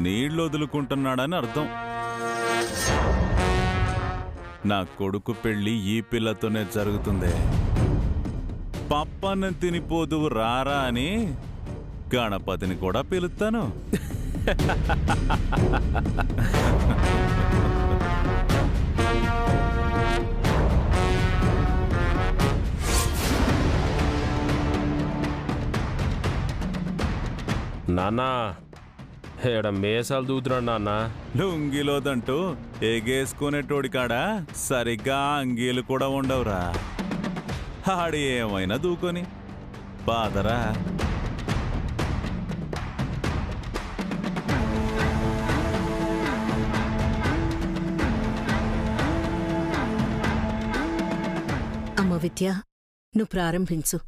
నీళ్లు వదులుకుంటున్నాడని అర్థం. నా కొడుకు పెళ్లి ఈ పిల్లతోనే జరుగుతుంది. పప్పన్న తినిపోదువు రారా అని గణపతిని కూడా పిలుస్తాను. నాన్నా ఏడ మేసాలు దూతున్నాడు నాన్న. లుంగిలోదంటూ ఎగేసుకునేటోడి కాడా సరిగ్గా అంగీలు కూడా ఉండవురా. ఆడి ఏమైనా దూకొని బాధరా. అమ్మ విద్య, నువ్వు ప్రారంభించు.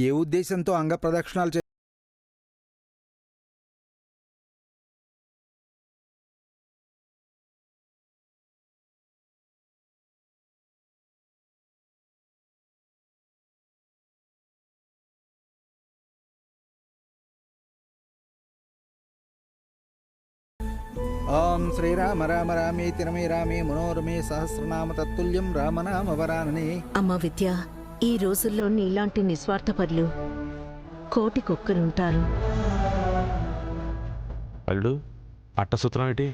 ఏ ఉద్దేశంతో అంగ ప్రదక్షిణాలు ఓం శ్రీరామ రామ రామేతి రమే రామే మనోరమే సహస్రనామ తత్తుల్యం రామనామ వరాననే. అమ్మ విద్య, ఈ రోజుల్లో నీలాంటి నిస్వార్థపరులు కోటికొక్కరుంటారు. అల్లుడు అట్టసూత్రం ఏంటి?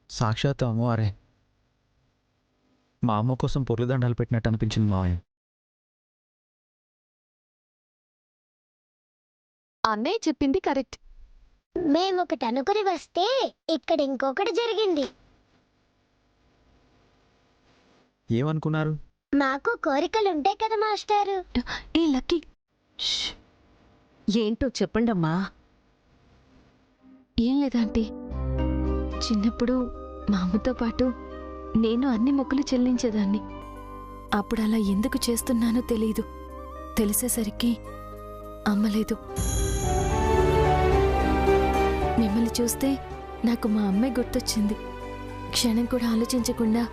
సాక్షాత్ అమ్మవారే. మా అమ్మ కోసం పొర్లుదండాలు పెట్టినట్టు అనిపించింది మావయ్య. అన్నయ్య చెప్పింది కరెక్ట్. మేమొకటి అనుకుని వస్తే ఇక్కడ ఇంకొకటి జరిగింది. ఏమనుకున్నారు? మాకు కోరికలుంటాయి కదా మాస్టారు. ఏ లక్కీ, ఏంటో చెప్పండమ్మా. ఏం లేదంటే చిన్నప్పుడు మా అమ్మతో పాటు నేను అన్ని మొక్కులు చెల్లించేదాన్ని. అప్పుడు అలా ఎందుకు చేస్తున్నానో తెలీదు. తెలిసేసరికి అమ్మలేదు. మిమ్మల్ని చూస్తే నాకు మా అమ్మాయి గుర్తొచ్చింది. క్షణం కూడా ఆలోచించకుండా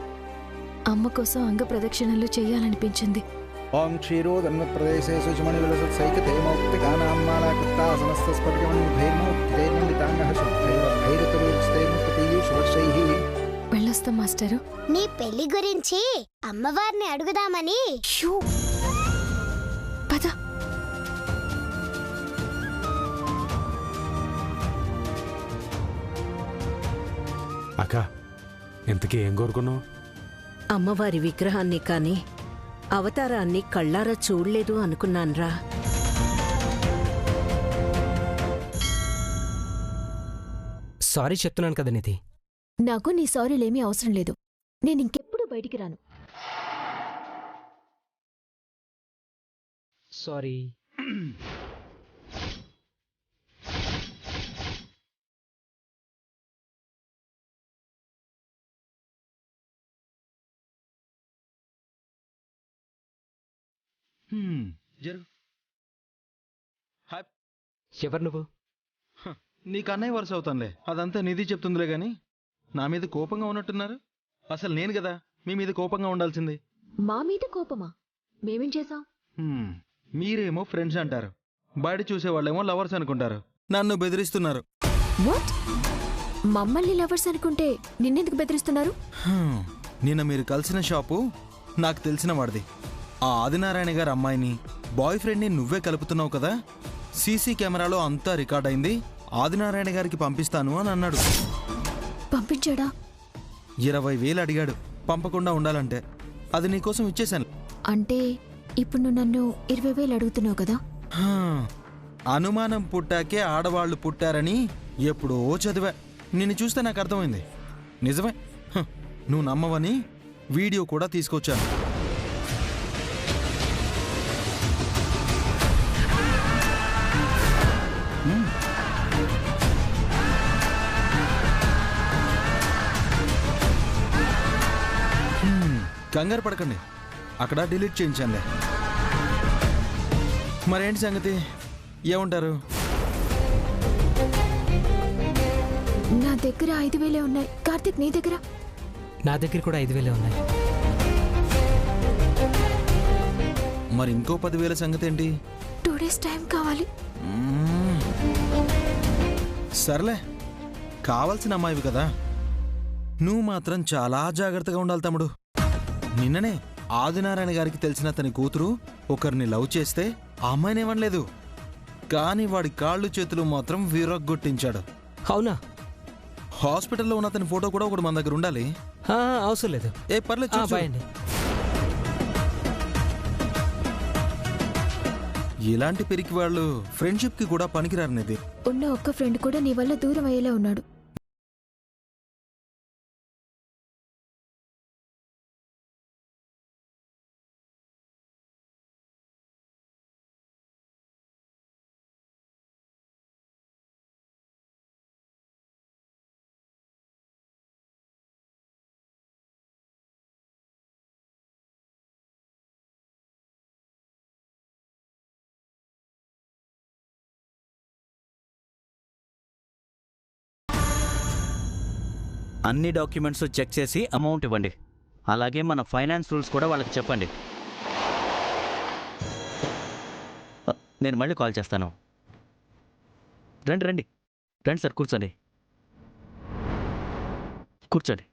అమ్మ కోసం అంగ ప్రదక్షిణలు చేయాలనిపించింది. ఓం క్షీరోదన్న ప్రదేశే శుచిమణి విలసత్సైకతే మౌక్తికానామ్మాలాకృతా సమస్త స్ఫటికమణి భైర్మౌక్తికైర్మండితాంగః శుభ్రైరపైరుతరుస్తైర్ముక్తపీయూషవర్షైః. వెళ్ళొస్తాం మాస్టరు. నీ పెళ్లి గురించి అమ్మవారిని అడుగుదామని. పద. అక్క, ఇంతకీ ఏం కోరుకున్నావు? అమ్మవారి విగ్రహాన్ని కాని అవతారాన్ని కళ్ళారా చూడలేదు అనుకున్నాన్రా. సారీ చెప్తున్నాను కదా నిధి. నాకు నీ సారీలేమీ అవసరం లేదు. నేను ఇంకెప్పుడు బయటికి రాను. సారీ. జరుగు. ఎవరు నువ్వు? నీకు అన్నయ్య వరుస అవుతానులే. అదంతా నిధి చెప్తుందిలే గాని నా మీద కోపంగా ఉన్నట్టున్నారు. అసలు నేను కదా మీ మీద కోపంగా ఉండాల్సింది. మా మీద కోపమా? మేమేం చేశాం? మీరేమో ఫ్రెండ్స్ అంటారు, బయట చూసేవాళ్ళేమో లవర్స్ అనుకుంటారు. నన్ను బెదిరిస్తున్నారు. వాట్? మమ్మల్ని లవర్స్ అనుకుంటే నిన్నెందుకు బెదిరిస్తున్నారు? నిన్న మీరు కలిసిన షాపు నాకు తెలిసిన వాడిది. ఆ ఆదినారాయణ గారి అమ్మాయిని బాయ్ ఫ్రెండ్ని నువ్వే కలుపుతున్నావు కదా, సీసీ కెమెరాలో అంతా రికార్డ్ అయింది, ఆదినారాయణ గారికి పంపిస్తాను అని అన్నాడు. పంపించాడా? 20,000 అడిగాడు పంపకుండా ఉండాలంటే. అది నీకోసం ఇచ్చేశాను. అంటే ఇప్పుడు నువ్వు నన్ను 20,000 అడుగుతున్నావు కదా? అనుమానం పుట్టాకే ఆడవాళ్ళు పుట్టారని ఎప్పుడో చదివా. నిన్ను చూస్తే నాకు అర్థమైంది. నిజమే, నువ్వు నమ్మవని వీడియో కూడా తీసుకొచ్చాను. కంగారు పడకండి, అక్కడ డిలీట్ చేయించండి. మరేంటి సంగతి, ఏమంటారు? నా దగ్గర 5,000 ఉన్నాయి. కార్తిక్ నీ దగ్గర? నా దగ్గర కూడా 5,000 ఉన్నాయి. మరి ఇంకో 10,000 సంగతి ఏంటి? 2 days టైం కావాలి. సర్లే, కావాల్సిన అమ్మాయివి కదా. నువ్వు మాత్రం చాలా జాగ్రత్తగా ఉండాలి తమ్ముడు. నిన్ననే ఆదినారాయణ గారికి తెలిసిన అతని కూతురు ఒకరిని లవ్ చేస్తే ఆ అమ్మాయిని ఏమనలేదు, కానీ వాడి కాళ్ళు చేతులు మాత్రం విరగ్గొట్టించాడు. అవునా? హాస్పిటల్లో ఉన్న అతని ఫోటో కూడా ఒకటి మన దగ్గర ఉండాలి. అవసరం లేదు. పర్లేదు, చూడు. బాయ్ అండి. ఇలాంటి పెరికి వాళ్ళు ఫ్రెండ్షిప్ కి కూడా పనికిరారనేది. ఉన్న ఒక్క ఫ్రెండ్ కూడా నీ వల్ల దూరం అయ్యేలా ఉన్నాడు. అన్ని డాక్యుమెంట్స్ చెక్ చేసి అమౌంట్ ఇవ్వండి. అలాగే మన ఫైనాన్స్ రూల్స్ కూడా వాళ్ళకి చెప్పండి. నేను మళ్ళీ కాల్ చేస్తాను. రండి రండి రండి సార్, కూర్చోండి కూర్చోండి.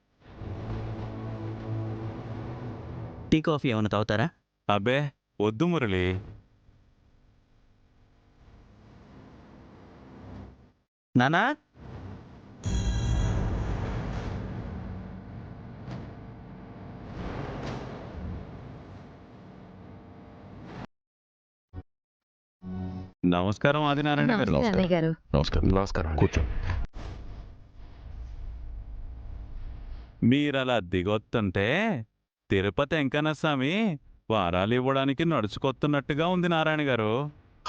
టీ కాఫీ ఏమైనా తాగుతారా? అబ్బే వద్దు మురళి. నానా, నమస్కారం ఆదినారాయణ గారు. అన్నయ్య గారు. నమస్కారం. కూర్చో. మీరలా దిగొత్తుంటే తిరుపతి వెంకన్న స్వామి వారాలు ఇవ్వడానికి నడుచుకొస్తున్నట్టుగా ఉంది నారాయణ గారు.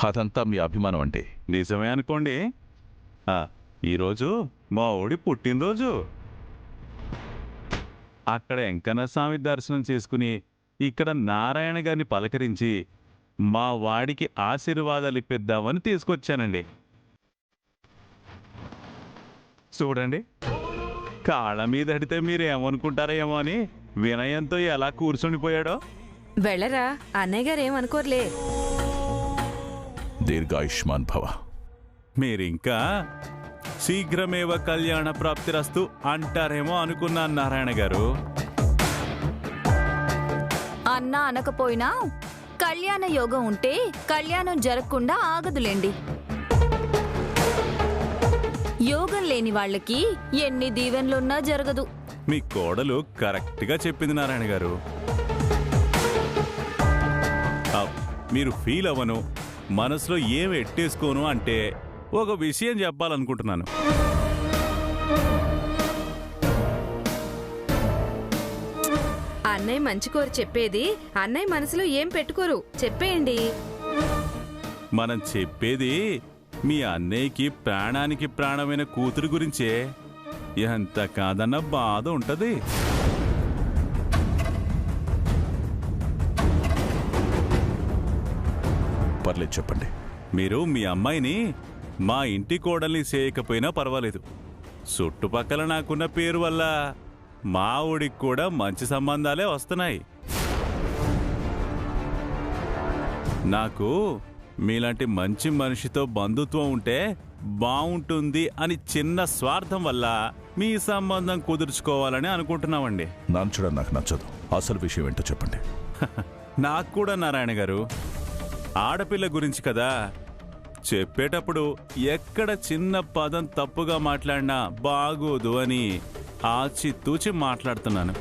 అదంతా మీ అభిమానం అంటే. నిజమే అనుకోండి. ఈరోజు మా ఊడి పుట్టినరోజు. అక్కడ వెంకన్న స్వామి దర్శనం చేసుకుని ఇక్కడ నారాయణ గారిని పలకరించి మా వాడికి ఆశీర్వాదాలు ఇప్పిద్దామని తీసుకొచ్చానండి. చూడండి, కాళ్ళ మీద అడితే మీరేమనుకుంటారేమో అని వినయంతో ఎలా కూర్చుండిపోయాడో. వెళ్ళరా, అన్నయ్య గారు ఏమనుకోర్లే. దీర్ఘాయుష్మాన్ భవ. మీరింకా శీఘ్రమేవ కళ్యాణ ప్రాప్తిరస్తు అంటారేమో అనుకున్నాను నారాయణ గారు. అన్నా అనకపోయినా కళ్యాణ యోగం ఉంటే కళ్యాణం జరగకుండా ఆగదులేండి. యోగం లేని వాళ్ళకి ఎన్ని దీవెనలున్నా జరగదు. మీ కోడలు కరెక్ట్గా చెప్పింది నారాయణ గారు. మీరు ఫీల్ అవ్వను, మనసులో ఏం ఎట్టేసుకోను అంటే ఒక విషయం చెప్పాలనుకుంటున్నాను. అన్నయ్య మంచి కోరి చెప్పేది, అన్నయ్య మనసులో ఏం పెట్టుకోరు, చెప్పేయండి. మనం చెప్పేది మీ అన్నయ్యకి ప్రాణానికి ప్రాణమైన కూతురు గురించే. ఎంత కాదన్న బాధ ఉంటది. పర్లేదు, చెప్పండి. మీరు మీ అమ్మాయిని మా ఇంటి కోడల్ని చేయకపోయినా పర్వాలేదు. చుట్టుపక్కల నాకున్న పేరు వల్ల మా ఊడికి కూడా మంచి సంబంధాలే వస్తున్నాయి. నాకు మీలాంటి మంచి మనిషితో బంధుత్వం ఉంటే బాగుంటుంది అని చిన్న స్వార్థం వల్ల మీ సంబంధం కుదుర్చుకోవాలని అనుకుంటున్నామండి. నాంచడం నాకు నచ్చదు. అసలు విషయం ఏంటో చెప్పండి. నాకు కూడా నారాయణ గారు, ఆడపిల్ల గురించి కదా, చెప్పేటప్పుడు ఎక్కడ చిన్న పదం తప్పుగా మాట్లాడినా బాగోదు అని ఆచితూచి మాట్లాడుతున్నాను.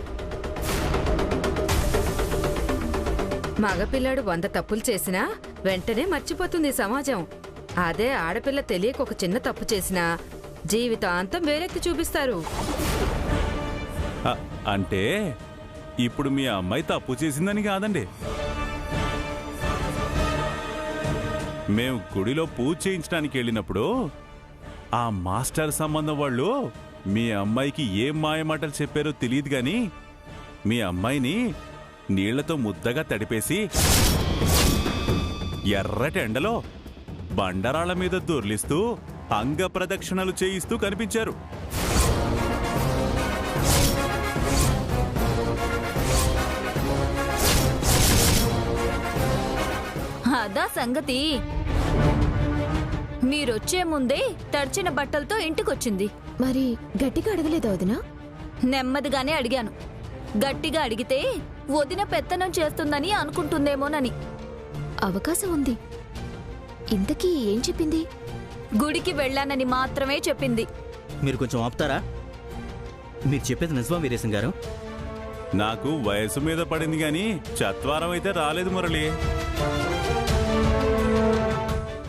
మగపిల్లాడు 100 తప్పులు చేసినా వెంటనే మర్చిపోతుంది సమాజం. అదే ఆడపిల్ల తెలియక ఒక చిన్న తప్పు చేసినా జీవితాంతం వేలెత్తి చూపిస్తారు. అంటే ఇప్పుడు మీ అమ్మాయి తప్పు చేసిందని కాదండి. మేము గుడిలో పూజ చేయించడానికి వెళ్ళినప్పుడు ఆ మాస్టర్ సంబంధం వాళ్ళు మీ అమ్మాయికి ఏం మాయమాటలు చెప్పారో తెలియదు గాని మీ అమ్మాయిని నీళ్లతో ముద్దగా తడిపేసి ఎర్రటి ఎండలో బండరాళ్ల మీద దొర్లిస్తూ అంగ ప్రదక్షిణలు చేయిస్తూ కనిపించారు. అదా సంగతి. మీరొచ్చే ముందే తడిచిన బట్టలతో ఇంటికొచ్చింది. మరి గట్టిగా అడగలేదా వదినా? నెమ్మదిగానే అడిగాను. గట్టిగా అడిగితే వదిన పెత్తనం చేస్తుందని అనుకుంటుందేమోనని. అవకాశం ఉంది. ఇంతకీ ఏం చెప్పింది? గుడికి వెళ్ళానని మాత్రమే చెప్పింది. మీరు కొంచెం ఆపుతారా? మీరు చెప్పేది నిజమా వీరేశం గారు? నాకు వయసు మీద పడింది గాని చత్వారం అయితే రాలేదు మురళి.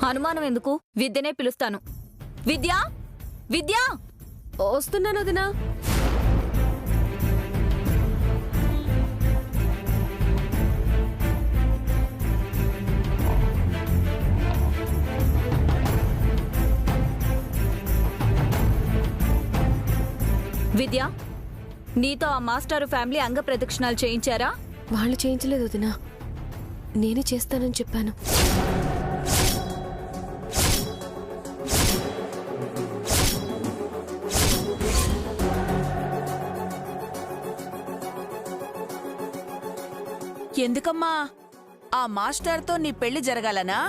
అనుమానం ఎందుకు? విద్యనే పిలుస్తాను. విద్యా, విద్యా! వస్తున్నాను వదినా. విద్య, నీతో ఆ మాస్టారు ఫ్యామిలీ అంగ ప్రదక్షిణాలు చేయించారా? వాళ్ళు చేయించలేదు వదినా, నేనే చేస్తానని చెప్పాను. ఎందుకమ్మా? ఆ మాస్టర్తో నీ పెళ్లి జరగాలనా?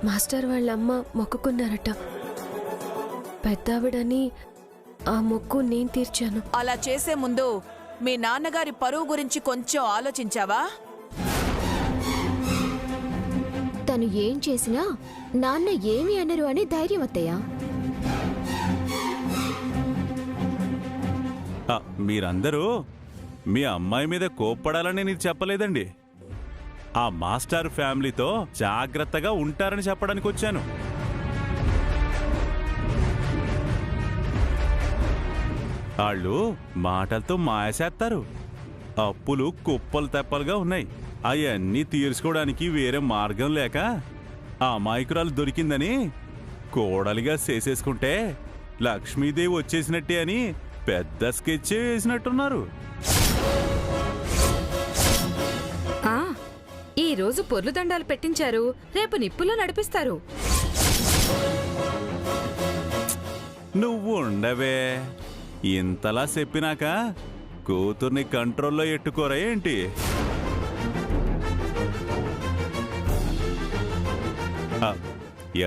మాస్టర్ వాళ్ళమ్మ మొక్కుకున్నారట. పెద్దావిడని ఆ మొక్కు నేను తీర్చాను. అలా చేసే ముందు మీ నాన్నగారి పరువు గురించి కొంచెం ఆలోచించావా? తను ఏం చేసినా నాన్న ఏమి అనరు అని ధైర్యం అత్తయ్యా. మీరందరూ మీ అమ్మాయి మీద కోప్పడాలని నేను చెప్పలేదండి. ఆ మాస్టర్ ఫ్యామిలీతో జాగ్రత్తగా ఉంటారని చెప్పడానికి వచ్చాను. వాళ్ళు మాటలతో మాయసేస్తారు. అప్పులు కుప్పలు తెప్పలుగా ఉన్నాయి. అవన్నీ తీర్చుకోవడానికి వేరే మార్గం లేక ఆ అమాయకురాలు దొరికిందని కోడలిగా చేసేసుకుంటే లక్ష్మీదేవి వచ్చేసినట్టే అని పెద్ద స్కెచ్ వేసినట్టున్నారు. ఈ రోజు పొర్లు దండాలు పెట్టించారు, రేపు నిప్పుల్లో నడిపిస్తారు. నువ్వు ఉండవే. ఇంతలా చెప్పినాక కూతుర్ని కంట్రోల్లో ఎట్టుకోరా ఏంటి?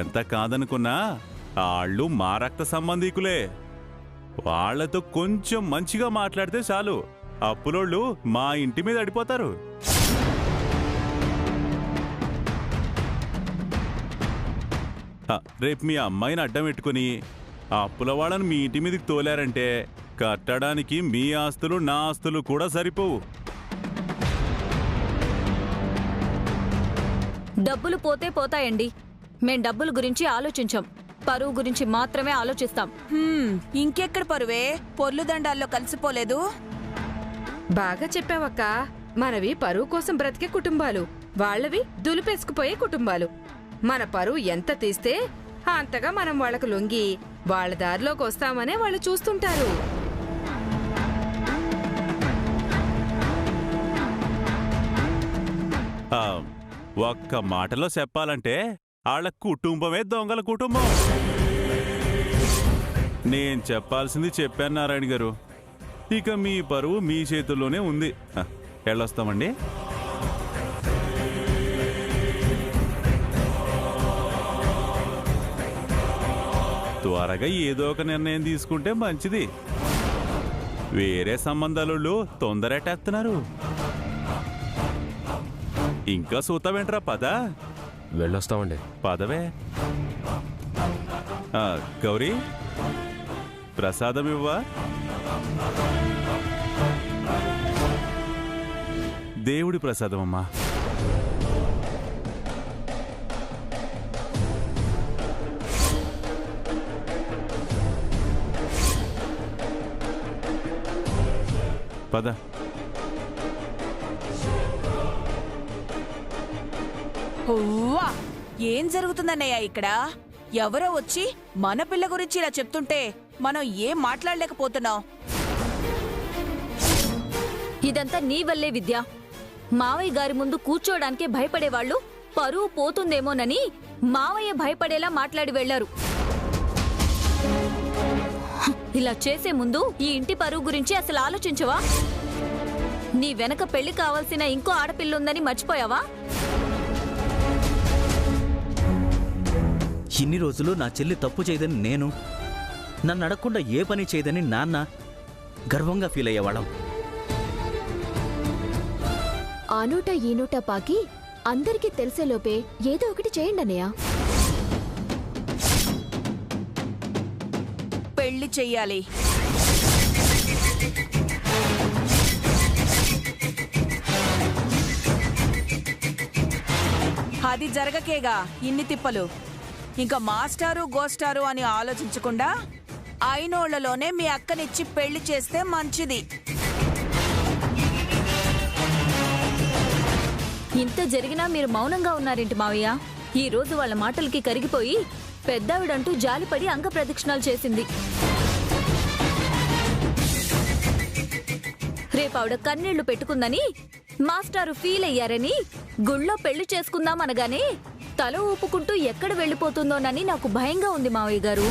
ఎంత కాదనుకున్నా వాళ్ళు మా రక్త సంబంధీకులే. వాళ్లతో కొంచెం మంచిగా మాట్లాడితే చాలు, అప్పులోళ్ళు మా ఇంటి మీద అడిపోతారు. రేపు మీ అమ్మాయిని అడ్డం పెట్టుకుని అప్పుల వాళ్ళని మీ ఇంటి మీదకి తోలారంటే కట్టడానికి మీ ఆస్తులు నా ఆస్తులు కూడా సరిపోవు. డబ్బులు పోతే పోతాయండి. మేం డబ్బుల గురించి ఆలోచించాం, పరువు గురించి మాత్రమే ఆలోచిస్తాం. ఇంకెక్కడ పరువే? పొర్లు దండాల్లో కలిసిపోలేదు. బాగా చెప్పావక్క. మనవి పరువు కోసం బ్రతికే కుటుంబాలు, వాళ్ళవి దులిపేసుకుపోయే కుటుంబాలు. మన పరువు ఎంత తీస్తే అంతగా మనం వాళ్ళకు లొంగి వాళ్ళ దారిలోకి వస్తామనే వాళ్ళు చూస్తుంటారు. ఒక్క మాటలో చెప్పాలంటే వాళ్ళ కుటుంబమే దొంగల కుటుంబం. నేను చెప్పాల్సింది చెప్పాను నారాయణ గారు. ఇక మీ పరువు మీ చేతుల్లోనే ఉంది. వెళ్ళొస్తామండి. త్వరగా ఏదో ఒక నిర్ణయం తీసుకుంటే మంచిది. వేరే సంబంధాలు తొందరెట్టేస్తున్నారు. ఇంకా సూతావేంట్రా? పద, వెళ్ళొస్తామండి. పదవే. గౌరీ, ప్రసాదం ఇవ్వా? దేవుడి ప్రసాదం అమ్మా. పద. ఓవ్వా! ఏం జరుగుతుందన్నయ్య ఇక్కడ? ఎవరో వచ్చి మన పిల్ల గురించి ఇలా చెప్తుంటే మనం ఏం మాట్లాడలేకపోతున్నాం. ఇదంతా నీ వల్లే విద్య. మావయ్య గారి ముందు కూర్చోడానికే భయపడేవాళ్లు పరువు పోతుందేమోనని మావయ్య భయపడేలా మాట్లాడి వెళ్లారు. ఇలా చేసే ముందు ఈ ఇంటి పరువు గురించి అసలు ఆలోచించవా? నీ వెనక పెళ్లి కావాల్సిన ఇంకో ఆడపిల్లుందని మర్చిపోయావా? ఇన్ని రోజులు నా చెల్లి తప్పు చేయదని నేను, నన్ను అడగకుండా ఏ పని చేయదని నాన్న గర్వంగా ఫీల్ అయ్యేవాళ్ళం. ఆ నూట ఈ నూట పాకి అందరికీ తెలిసేలోపే ఏదో ఒకటి చేయండి అన్నయ్య. పెళ్లి చెయ్యాలి. అది జరగకేగా ఇన్ని తిప్పలు. ఇంకా మాస్టారు గోస్టారు అని ఆలోచించకుండా అయినోళ్లలోనే మీ అక్కనిచ్చి పెళ్లి చేస్తే మంచిది. ఇంత జరిగినా మీరు మౌనంగా ఉన్నారేంటి మావయ్య? ఈ రోజు వాళ్ళ మాటలకి కరిగిపోయి పెద్దావిడంటూ జాలిపడి అంగ ప్రదక్షిణాలు చేసింది. రేపావిడ కన్నీళ్లు పెట్టుకుందని మాస్టారు ఫీల్ అయ్యారని గుళ్ళో పెళ్లి చేసుకుందాం అనగానే తల ఊపుకుంటూ ఎక్కడ వెళ్ళిపోతుందోనని నాకు భయంగా ఉంది మావయ్య గారు.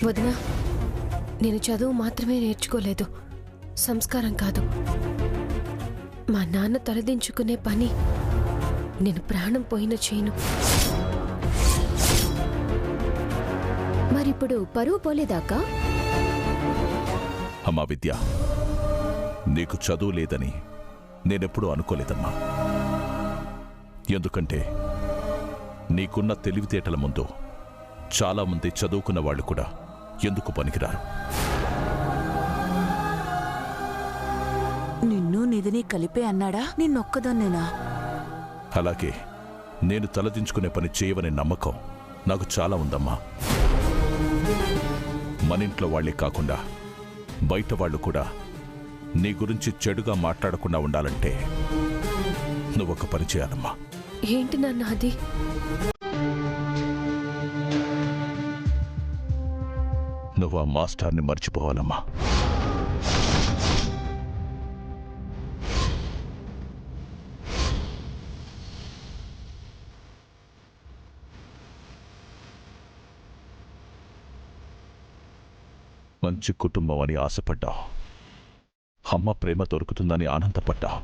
వదినా, నేను చదువు మాత్రమే నేర్చుకోలేదు, సంస్కారం కాదు. మా నాన్న తలదించుకునే పని నేను ప్రాణం పోయిన చేయను. మరిప్పుడు పరువు పోలేదాకా? అమ్మా విద్య, నీకు చదువు లేదని నేనెప్పుడూ అనుకోలేదమ్మా. ఎందుకంటే నీకున్న తెలివితేటల ముందు చాలామంది చదువుకున్న వాళ్ళు కూడా ఎందుకు పనికిరారు. నిన్ను నిధిని కలిపే అన్నాడా? నిన్నొక్కదాన్నేనా? అలాగే నేను తలదించుకునే పని చేయవనే నమ్మకం నాకు చాలా ఉందమ్మా. మనింట్లో వాళ్లే కాకుండా బయట వాళ్ళు కూడా నీ గురించి చెడుగా మాట్లాడకుండా ఉండాలంటే నువ్వొక పని చేయాలమ్మా. ఏంటి నాన్న అది? నువ్వు ఆ మాస్టర్ని మర్చిపోవాలమ్మా. మంచి కుటుంబం అని ఆశపడ్డావు, అమ్మ ప్రేమ దొరుకుతుందని ఆనందపడ్డావు,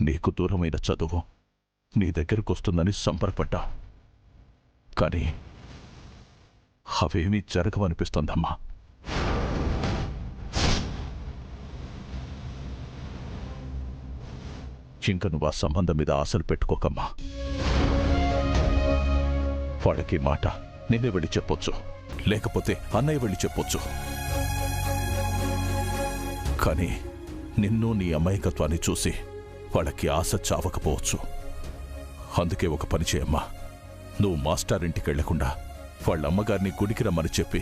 నీకు దూరమైన చదువు నీ దగ్గరకు వస్తుందని సంబరపడ్డావు. కానీ అవేమీ జరగవనిపిస్తోందమ్మా. ఇంక నువ్వు ఆ సంబంధం మీద ఆశలు పెట్టుకోకమ్మా. వాడికి మాట నిన్నే వెళ్ళి చెప్పొచ్చు, లేకపోతే అన్నయ్య వెళ్ళి చెప్పొచ్చు. కానీ నిన్ను నీ అమాయకత్వాన్ని చూసి వాళ్ళకి ఆశ చావకపోవచ్చు. అందుకే ఒక పని చేయమ్మా, నువ్వు మాస్టర్ ఇంటికి వెళ్లకుండా వాళ్ళ అమ్మగారిని గుడికి రమ్మని చెప్పి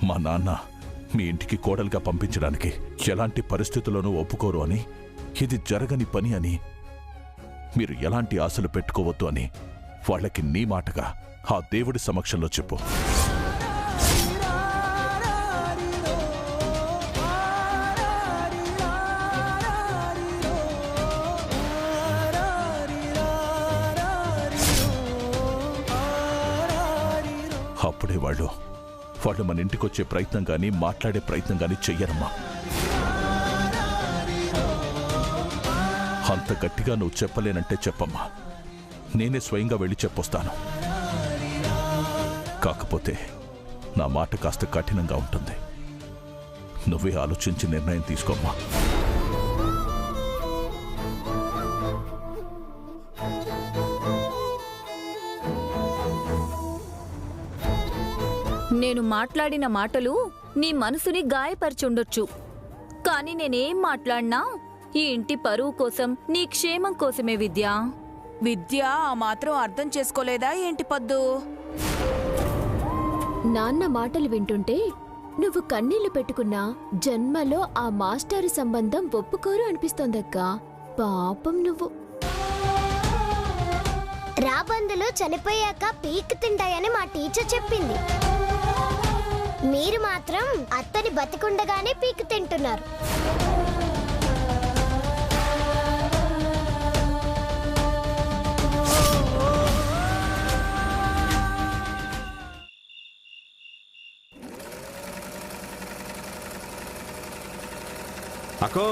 మా నాన్న మీ ఇంటికి కోడలుగా పంపించడానికి ఎలాంటి పరిస్థితుల్లోనూ ఒప్పుకోరు అని, ఇది జరగని పని అని, మీరు ఎలాంటి ఆశలు పెట్టుకోవద్దు అని వాళ్ళకి నీ మాటగా ఆ దేవుడి సమక్షంలో చెప్పు. అప్పుడే వాళ్ళు మన ఇంటికొచ్చే ప్రయత్నం కానీ మాట్లాడే ప్రయత్నం కానీ చెయ్యరమ్మా. అంత గట్టిగా నువ్వు చెప్పలేనంటే చెప్పమ్మా, నేనే స్వయంగా వెళ్ళి చెప్పొస్తాను. కాకపోతే నా మాట కాస్త కఠినంగా ఉంటుంది, నువ్వే ఆలోచించి నిర్ణయం తీసుకోమ్మా. నేను మాట్లాడిన మాటలు నీ మనసుని గాయపరిచుండొచ్చు, కానీ నేనేం మాట్లాడినా ఈ ఇంటి పరువు కోసం, నీ క్షేమం కోసమే విద్యా. విద్య ఆ మాత్రం అర్థం చేసుకోలేదా ఏంటి పద్దు? నాన్న మాటలు వింటుంటే నువ్వు కన్నీళ్లు పెట్టుకున్నా జన్మలో ఆ మాస్టారు సంబంధం ఒప్పుకోరు అనిపిస్తోందక్కా. పాపం నువ్వు. రాబందులు చనిపోయాక పీక్ తింటాయని మా టీచర్ చెప్పింది. మీరు మాత్రం అత్తని బతికుండగానే పీక్ తింటున్నారు. అక్కో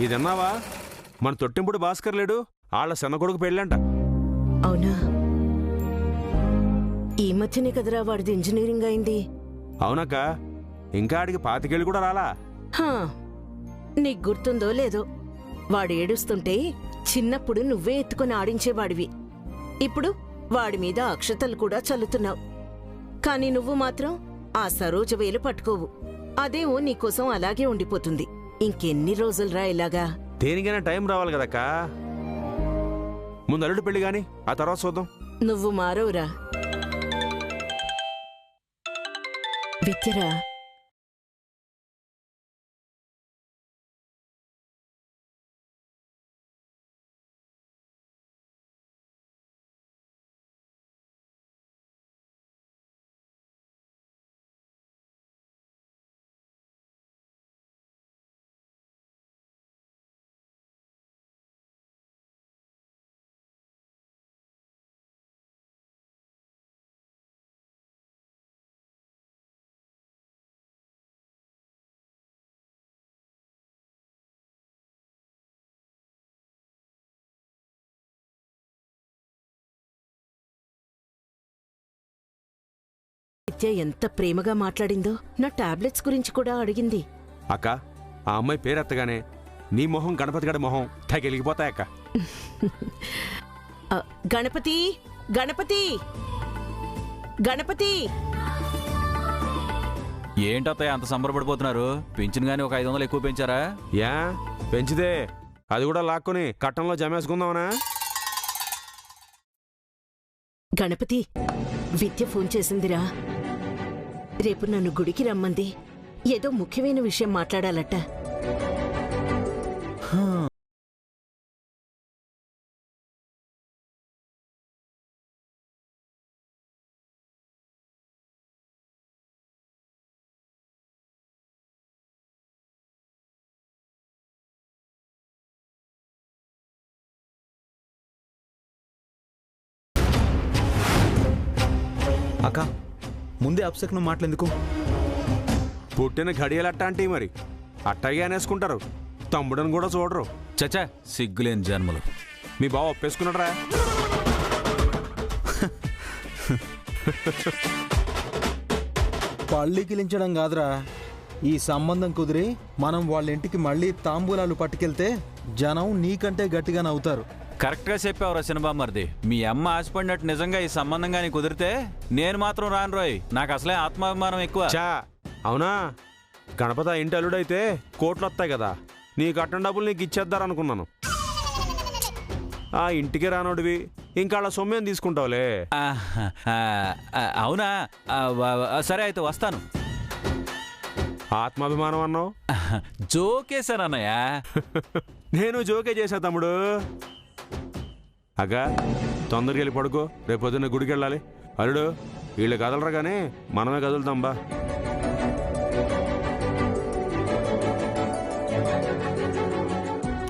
ఇదన్నావా? మన తొట్టింపుడు భాస్కర్ లేడు, ఆళ్ళ సన్న కొడుకు పెళ్ళంట. అవునా? ఈ మధ్యనే కదరా వాడిది ఇంజనీరింగ్ అయింది. అవునక్క, ఇంకా ఆడికి పాతికేళ్ళు కూడా రాలా. హా, నీకు గుర్తుందో లేదో, వాడు ఏడుస్తుంటే చిన్నప్పుడు నువ్వే ఎత్తుకొని ఆడించేవాడివి. ఇప్పుడు వాడి మీద అక్షతలు కూడా చల్లుతున్నావు. కాని నువ్వు మాత్రం ఆ సరోజ వేలు పట్టుకోవు. అదేమో నీకోసం అలాగే ఉండిపోతుంది. ఇంకెన్ని రోజులురా ఇలాగా? దేనికైనా టైం రావాలి కదక్కా. ముందు అల్లుడు పెళ్లి గాని, ఆ తర్వాత చూద్దాం. నువ్వు మారవురా. విద్యరా, విద్య ఎంత ప్రేమగా మాట్లాడిందో. నా టాబ్లెట్స్ గురించి కూడా అడిగింది. అక్క, ఆ అమ్మాయి పేరెత్తగానే నీ మొహం గణపతి గడి మొహం తగిలిగిపోతాయక్క. గణపతి, గణపతి, గణపతి. ఏంటత్తయ్య అంత సంబరపడిపోతున్నారు? పెంచిన గాని ఒక 500 ఎక్కువ పెంచారా? యా పెంచిదే, అది కూడా లాక్కొని కట్టంలో జమేసుకుందామనా? గణపతి, విద్య ఫోన్ చేసిందిరా. రేపు నన్ను గుడికి రమ్మంది. ఏదో ముఖ్యమైన విషయం మాట్లాడాలట. అక్క, ముందే అప్సెక్ను మాటలెందుకు? పుట్టిన ఘడియలట్ట అంటే మరి అట్టగే అనేసుకుంటారు. తమ్ముడని కూడా చూడరు. చచ్చా, సిగ్గులేని జన్మలు. మీ బావ ఒప్పేసుకున్నాడరా? పళ్ళికిలించడం కాదురా, ఈ సంబంధం కుదిరి మనం వాళ్ళ ఇంటికి మళ్ళీ తాంబూలాలు పట్టుకెళ్తే జనం నీకంటే గట్టిగా నవ్వుతారు. కరెక్ట్గా చెప్పావురా సినబామ్మర్ది. మీ అమ్మ ఆశపడినట్టు నిజంగా ఈ సంబంధం గాని కుదిరితే నేను మాత్రం రాను రోయ్. నాకు అసలే ఆత్మాభిమానం ఎక్కువ. చా, అవునా? గణపతి ఇంటి అల్లుడైతే కోట్లు వస్తాయి కదా, నీ కట్టిన డబ్బులు నీకు ఇచ్చేద్దారనుకున్నాను. ఆ ఇంటికి రానోడివి, ఇంకా అలా సొమ్మేం తీసుకుంటావులే. అవునా? సరే అయితే వస్తాను. ఆత్మాభిమానం అన్నావు? జోకేశానన్నయ్య. నేను జోకే చేశా తమ్ముడు. అగా తొందరగా వెళ్ళి పడుకో, రేపు పొద్దున్న గుడికి వెళ్ళాలి. అల్లుడు, వీళ్ళు కదలరా కానీ మనమే కదులుతాం బా.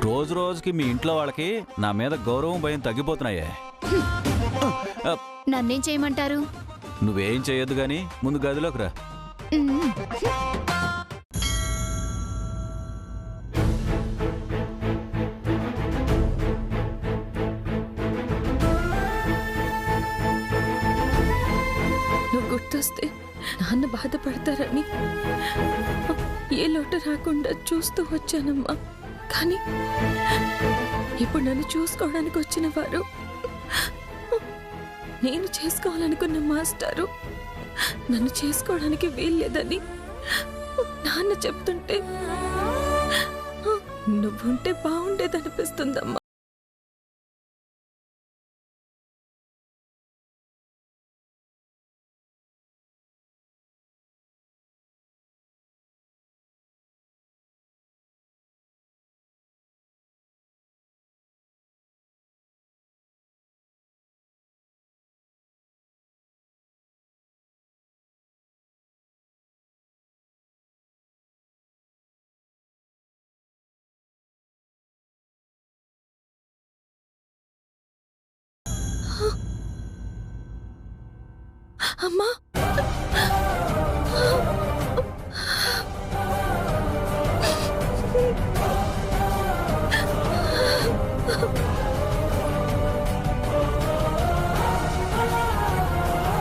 రోజు రోజుకి మీ ఇంట్లో వాళ్ళకి నా మీద గౌరవం భయం తగ్గిపోతున్నాయే. నన్నేం చేయమంటారు? నువ్వేం చేయొద్దు గాని ముందు గదిలోకి రా. నువ్వు గుర్తొస్తే నాన్న బాధపడతారని ఏ లోటు రాకుండా చూస్తూ వచ్చానమ్మా. కానీ ఇప్పుడు నన్ను చూసుకోవడానికి వచ్చిన వారు, నేను చేసుకోవాలనుకున్న మాస్టారు నన్ను చేసుకోవడానికి వీల్లేదని నాన్న చెప్తుంటే నువ్వుంటే బాగుండేదనిపిస్తుందమ్మా. అమ్మా